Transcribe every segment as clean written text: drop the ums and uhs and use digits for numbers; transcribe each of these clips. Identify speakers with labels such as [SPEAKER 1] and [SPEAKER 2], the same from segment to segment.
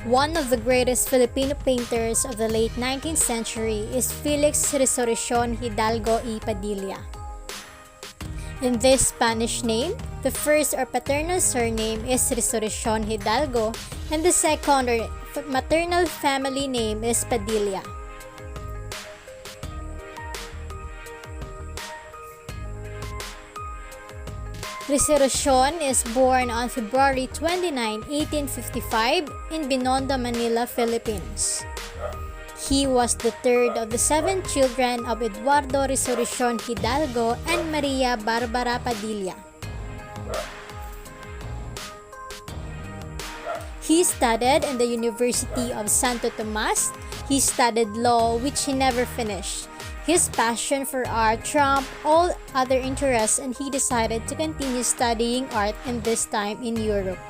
[SPEAKER 1] One of the greatest Filipino painters of the late 19th century is Felix Resurrecion Hidalgo y Padilla. In this Spanish name, the first or paternal surname is Resurrecion Hidalgo and the second or maternal family name is Padilla. Resurrecion is born on February 29, 1855 in Binondo, Manila, Philippines. He was the third of the 7 children of Eduardo Resurrecion Hidalgo and Maria Barbara Padilla. He studied in the University of Santo Tomas. He studied law, which he never finished. His passion for art trumped all other interests and he decided to continue studying art in this time in Europe.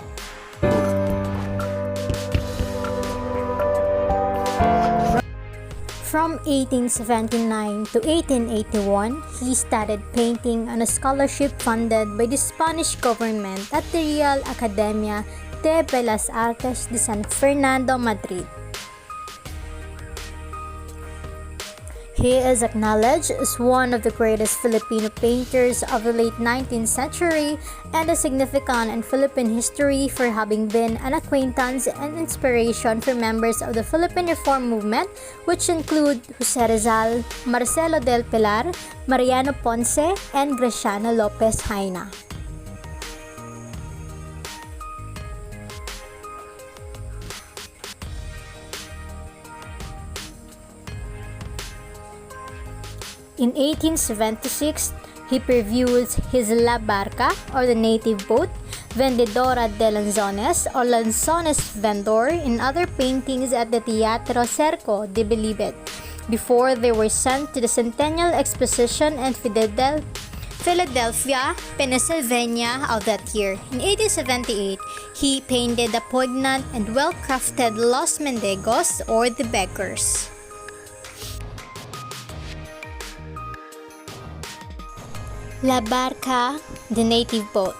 [SPEAKER 1] From 1879 to 1881, he studied painting on a scholarship funded by the Spanish government at the Real Academia de Bellas Artes de San Fernando, Madrid. He is acknowledged as one of the greatest Filipino painters of the late 19th century and a significant in Philippine history for having been an acquaintance and inspiration for members of the Philippine Reform movement, which include Jose Rizal, Marcelo del Pilar, Mariano Ponce, and Graciano Lopez Haina. In 1876, he previewed his La Barca, or the native boat, Vendedora de Lanzones, or Lanzones Vendor, in other paintings at the Teatro Cerco de Bilibid, before they were sent to the Centennial Exposition in Philadelphia, Pennsylvania of that year. In 1878, he painted the poignant and well-crafted Los Mendigos, or the Beggars. La Barca, the native boat.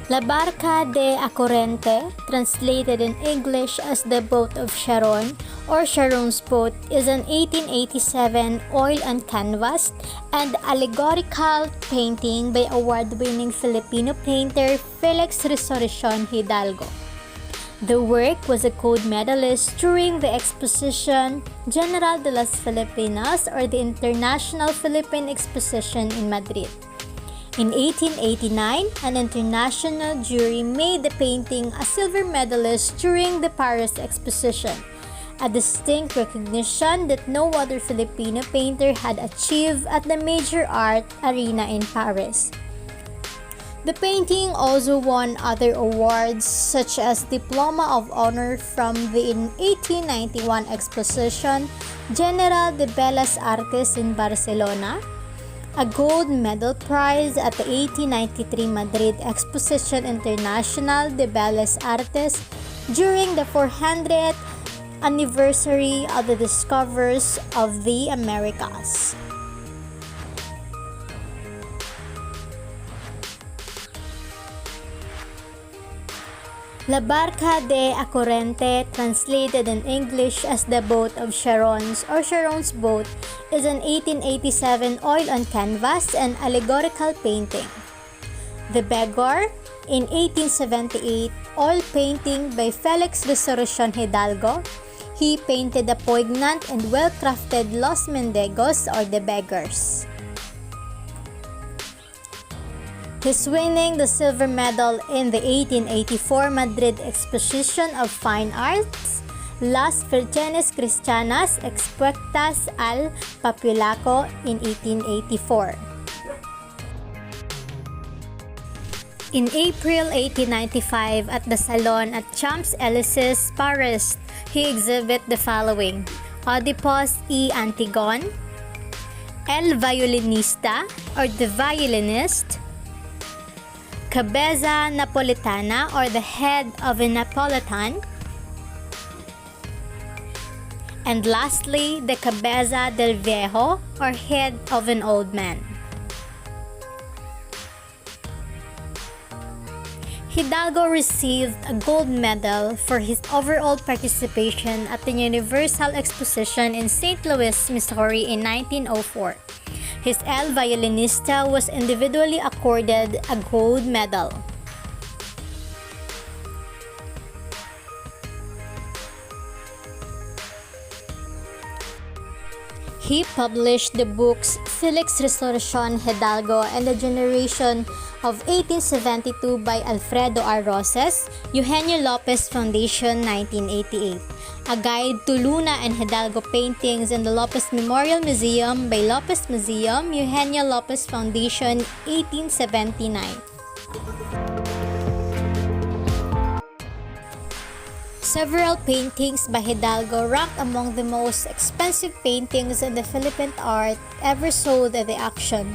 [SPEAKER 1] La Barca de Acorrente, translated in English as the Boat of Sharon or Sharon's Boat, is an 1887 oil and canvas and allegorical painting by award-winning Filipino painter Felix Resurrecion Hidalgo. The work was a gold medalist during the Exposition General de las Filipinas, or the International Philippine Exposition in Madrid. In 1889, an international jury made the painting a silver medalist during the Paris Exposition, a distinct recognition that no other Filipino painter had achieved at the major art arena in Paris. The painting also won other awards such as Diploma of Honor from the 1891 Exposition General de Bellas Artes in Barcelona, a gold medal prize at the 1893 Madrid Exposition Internacional de Bellas Artes during the 400th anniversary of the discoveries of the Americas. La Barca de Acorrente, translated in English as the Boat of Sharon's or Sharon's Boat, is an 1887 oil on canvas and allegorical painting. The Beggar, in 1878, oil painting by Felix Resurrecion Hidalgo. He painted the poignant and well-crafted Los Mendigos, or the Beggars. His winning the silver medal in the 1884 Madrid Exposition of Fine Arts, Las Virgenes Cristianas Expuestas al Populacho in 1884. In April 1895, at the Salon at Champs-Élysées, Paris, he exhibited the following: Oedipus y Antigone, El Violinista, or the Violinist, Cabeza Napolitana, or the head of a Napolitan, and lastly, the Cabeza del Viejo, or head of an old man. Hidalgo received a gold medal for his overall participation at the Universal Exposition in St. Louis, Missouri in 1904. His El Violinista was individually accorded a gold medal. He published the books Felix, Resurrecion, Hidalgo, and the Generation of 1872 by Alfredo R. Roses, Eugenio Lopez Foundation, 1988. A Guide to Luna and Hidalgo Paintings in the Lopez Memorial Museum by Lopez Museum, Eugenio Lopez Foundation, 1879. Several paintings by Hidalgo ranked among the most expensive paintings in the Philippine art ever sold at the auction.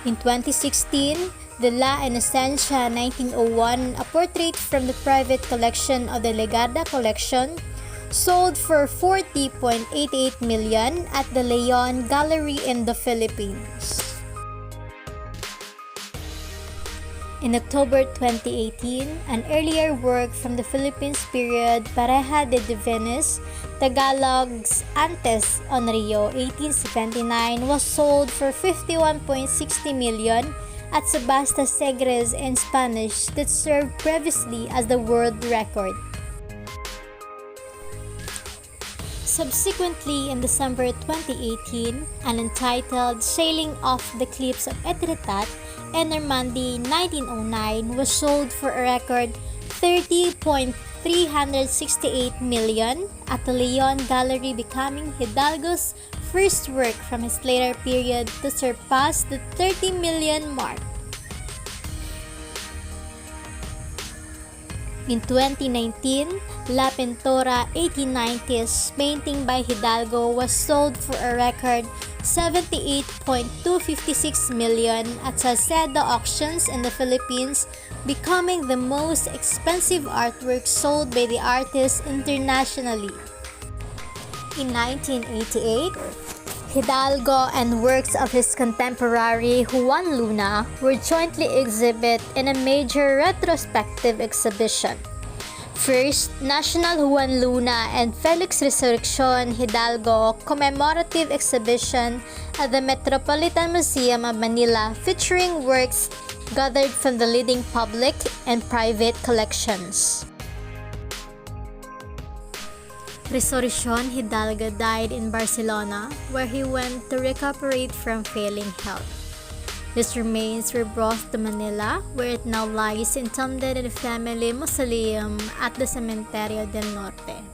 [SPEAKER 1] In 2016, the La Inocencia 1901, a portrait from the private collection of the Legarda Collection, sold for 40.88 million at the Leon Gallery in the Philippines. In October 2018, an earlier work from the Philippines period, Pareja de Divinis, Tagalog's Antes on Rio 1879, was sold for 51.60 million at Subasta Segres in Spanish that served previously as the world record. Subsequently, in December 2018, an entitled Sailing Off the Cliffs of Etretat and Normandy 1909 was sold for a record 30.368 million at the Leon Gallery, becoming Hidalgo's first work from his later period to surpass the 30 million mark. In 2019, La Pintora 1890s painting by Hidalgo was sold for a record 78.256 million at Salcedo auctions in the Philippines, becoming the most expensive artwork sold by the artist internationally. In 1988, Hidalgo and works of his contemporary Juan Luna were jointly exhibited in a major retrospective exhibition. First, National Juan Luna and Felix Resurrecion Hidalgo commemorative exhibition at the Metropolitan Museum of Manila, featuring works gathered from the leading public and private collections. Resurrecion Hidalgo died in Barcelona, where he went to recuperate from failing health. His remains were brought to Manila, where it now lies entombed in the family mausoleum at the Cementerio del Norte.